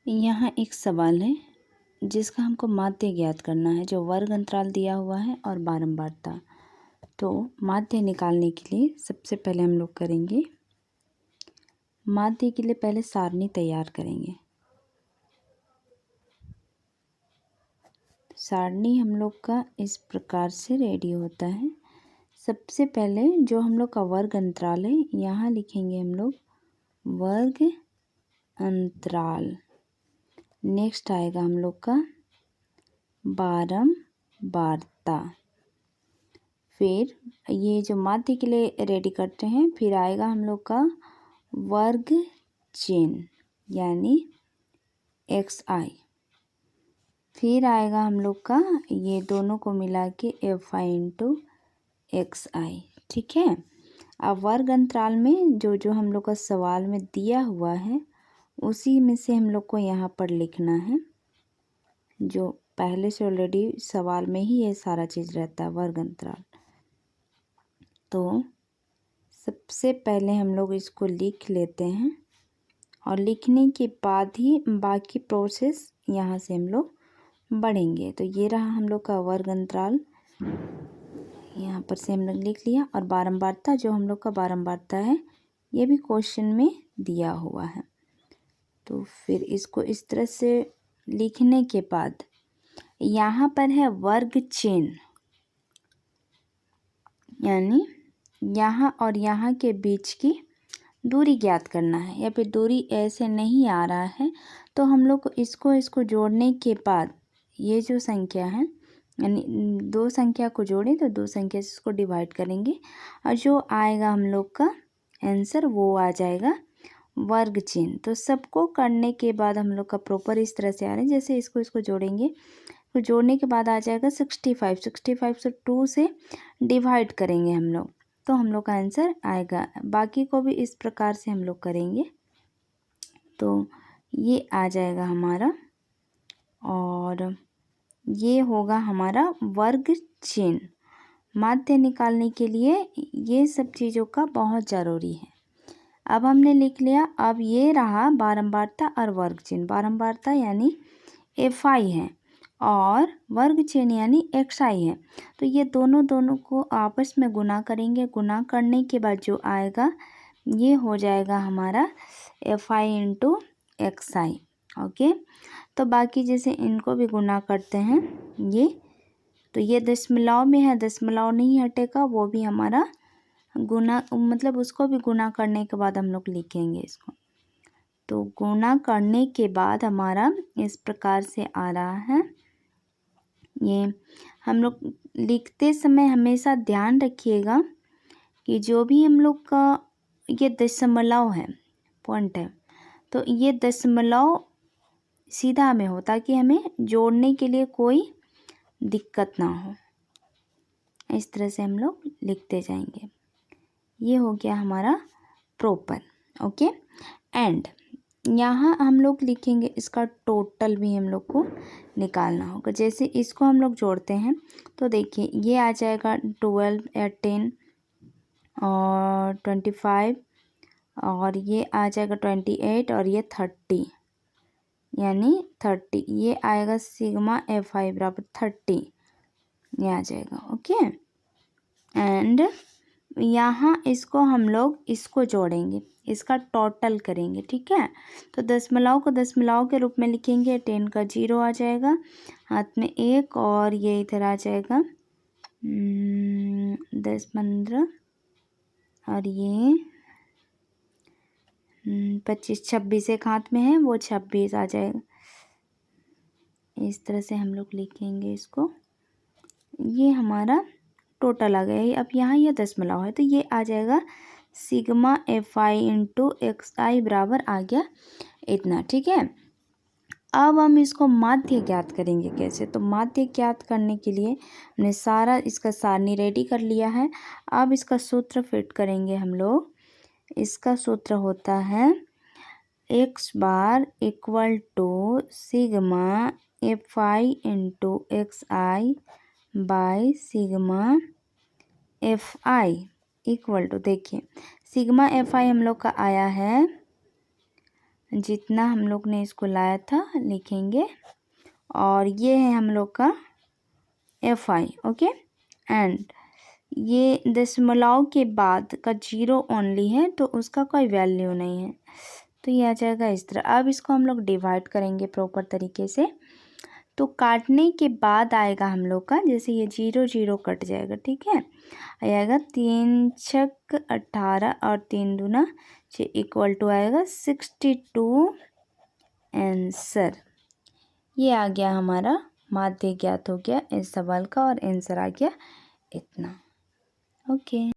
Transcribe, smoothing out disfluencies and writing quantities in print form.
यहाँ एक सवाल है जिसका हमको माध्य ज्ञात करना है, जो वर्ग अंतराल दिया हुआ है और बारंबारता। तो माध्य निकालने के लिए सबसे पहले हम लोग करेंगे, माध्य के लिए पहले सारणी तैयार करेंगे। सारणी हम लोग का इस प्रकार से रेडी होता है। सबसे पहले जो हम लोग का वर्ग अंतराल है, यहाँ लिखेंगे हम लोग वर्ग अंतराल। नेक्स्ट आएगा हम लोग का बारंबारता। फिर ये जो माध्य के लिए रेडी करते हैं, फिर आएगा हम लोग का वर्ग चिन्ह यानी xi। फिर आएगा हम लोग का ये दोनों को मिला के fi इंटू xi। ठीक है। अब वर्ग अंतराल में जो जो हम लोग का सवाल में दिया हुआ है, उसी में से हम लोग को यहाँ पर लिखना है। जो पहले से ऑलरेडी सवाल में ही ये सारा चीज़ रहता है, वर्ग अंतराल। तो सबसे पहले हम लोग इसको लिख लेते हैं और लिखने के बाद ही बाकी प्रोसेस यहाँ से हम लोग बढ़ेंगे। तो ये रहा हम लोग का वर्ग अंतराल, यहाँ पर से हम लोग लिख लिया। और बारंबारता, जो हम लोग का बारंबारता है, ये भी क्वेश्चन में दिया हुआ है। तो फिर इसको इस तरह से लिखने के बाद यहाँ पर है वर्ग चिन्ह, यानी यहाँ और यहाँ के बीच की दूरी ज्ञात करना है। या फिर दूरी ऐसे नहीं आ रहा है तो हम लोग इसको जोड़ने के बाद ये जो संख्या है, यानी दो संख्या को जोड़ें तो दो संख्या से इसको डिवाइड करेंगे और जो आएगा हम लोग का आंसर वो आ जाएगा वर्ग चिन्ह। तो सबको करने के बाद हम लोग का प्रॉपर इस तरह से आ रहा है, जैसे इसको जोड़ेंगे तो जोड़ने के बाद आ जाएगा 65। 65 से 2 से डिवाइड करेंगे हम लोग तो हम लोग का आंसर आएगा। बाकी को भी इस प्रकार से हम लोग करेंगे तो ये आ जाएगा हमारा, और ये होगा हमारा वर्ग चिन्ह। माध्य निकालने के लिए ये सब चीज़ों का बहुत ज़रूरी है। अब हमने लिख लिया। अब ये रहा बारंबारता और वर्ग चिन्ह। बारंबारता यानी fi है और वर्ग चिन्ह यानी xi है। तो ये दोनों को आपस में गुना करेंगे। गुना करने के बाद जो आएगा ये हो जाएगा हमारा fi इंटू xi। ओके। तो बाकी जैसे इनको भी गुना करते हैं ये, तो ये दशमलव में है, दशमलव नहीं हटेगा, वो भी हमारा गुना, मतलब उसको भी गुना करने के बाद हम लोग लिखेंगे इसको। तो गुना करने के बाद हमारा इस प्रकार से आ रहा है। ये हम लोग लिखते समय हमेशा ध्यान रखिएगा कि जो भी हम लोग का ये दशमलव है, पॉइंट है, तो ये दशमलव सीधा में हो ताकि हमें जोड़ने के लिए कोई दिक्कत ना हो। इस तरह से हम लोग लिखते जाएंगे। ये हो गया हमारा प्रॉपर। ओके। एंड यहाँ हम लोग लिखेंगे इसका टोटल भी हम लोग को निकालना होगा। जैसे इसको हम लोग जोड़ते हैं तो देखिए ये आ जाएगा 12 या 10 और 25 और ये आ जाएगा 28 और ये 30 यानी 30। ये आएगा सिग्मा fi बराबर 30, ये आ जाएगा। ओके। एंड यहाँ इसको हम लोग इसको जोड़ेंगे, इसका टोटल करेंगे। ठीक है। तो दशमलव को दशमलव के रूप में लिखेंगे। 10 का 0 आ जाएगा, हाथ में 1, और ये इधर आ जाएगा 10 15 और ये 25 26 एक हाथ में है, वो 26 आ जाएगा। इस तरह से हम लोग लिखेंगे इसको। ये हमारा टोटल आ गया। अब यहाँ ये दशमलव है तो ये आ जाएगा सिग्मा fi इंटू xi बराबर आ गया इतना। ठीक है। अब हम इसको माध्य ज्ञात करेंगे कैसे। तो माध्य ज्ञात करने के लिए हमने सारा इसका सारणी रेडी कर लिया है। अब इसका सूत्र फिट करेंगे हम लोग। इसका सूत्र होता है x बार equal to sigma fi into xi by sigma fi equal to, देखिए सिग्मा fi हम लोग का आया है जितना हम लोग ने इसको लाया था लिखेंगे, और ये है हम लोग का FI। ओके, एंड ये दशमलव के बाद का 0 ओनली है तो उसका कोई वैल्यू नहीं है, तो ये आ जाएगा इस तरह। अब इसको हम लोग डिवाइड करेंगे प्रॉपर तरीके से, तो काटने के बाद आएगा हम लोग का, जैसे ये 0 0 कट जाएगा, ठीक है, आएगा 3 छक 18 और 3 दूना 6 इक्वल टू आएगा 62 आंसर। ये आ गया हमारा माध्य ज्ञात हो गया इस सवाल का, और आंसर आ गया इतना। ओके।